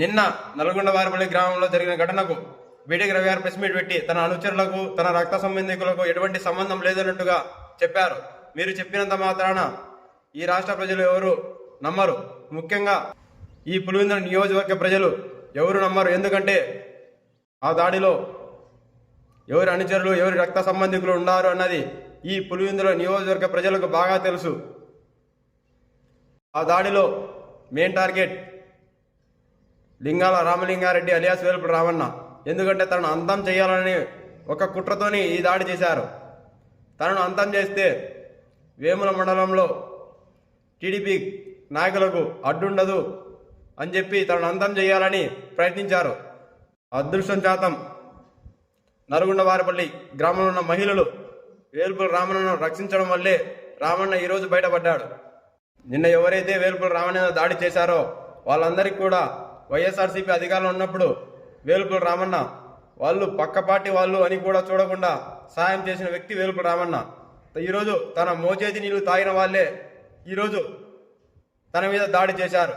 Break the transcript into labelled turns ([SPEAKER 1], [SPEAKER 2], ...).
[SPEAKER 1] నిన్న నల్గొండ వారిపల్లి గ్రామంలో జరిగిన ఘటనకు బీటెక్ రవి గారు ప్రెస్ మీట్ పెట్టి తన అనుచరులకు తన రక్త సంబంధికులకు ఎటువంటి సంబంధం లేదన్నట్టుగా చెప్పారు. మీరు చెప్పినంత మాత్రాన ఈ రాష్ట్ర ప్రజలు ఎవరు నమ్మరు. ముఖ్యంగా ఈ పులివెందుల నియోజకవర్గ ప్రజలు ఎవరు నమ్మరు. ఎందుకంటే ఆ దాడిలో ఎవరి అనుచరులు ఎవరి రక్త సంబంధికులు ఉన్నారు అన్నది ఈ పులివెందుల నియోజకవర్గ ప్రజలకు బాగా తెలుసు. ఆ దాడిలో మెయిన్ టార్గెట్ లింగాల రామలింగారెడ్డి అలియాస్ వేలుపుల రామన్న. ఎందుకంటే తనను అంతం చేయాలని ఒక కుట్రతోని ఈ దాడి చేశారు. తనను అంతం చేస్తే వేముల మండలంలో టీడీపీ నాయకులకు అడ్డుండదు అని చెప్పి తనను అంతం చేయాలని ప్రయత్నించారు. అదృష్టం శాతం నల్గొండ వారిపల్లి గ్రామంలో ఉన్న మహిళలు వేలుపుల రామన్నను రక్షించడం వల్లే రామన్న ఈరోజు బయటపడ్డాడు. నిన్న ఎవరైతే వేలుపుల రామన్న దాడి చేశారో వాళ్ళందరికీ కూడా వైఎస్ఆర్సీపీ అధికారంలో ఉన్నప్పుడు వేలుపుల రామన్న వాళ్ళు పక్క పార్టీ వాళ్ళు అని కూడా చూడకుండా సాయం చేసిన వ్యక్తి వేలుపుల రామన్న. ఈరోజు తన మోచేతి నీళ్లు తాగిన వాళ్ళే ఈరోజు తన మీద దాడి చేశారు.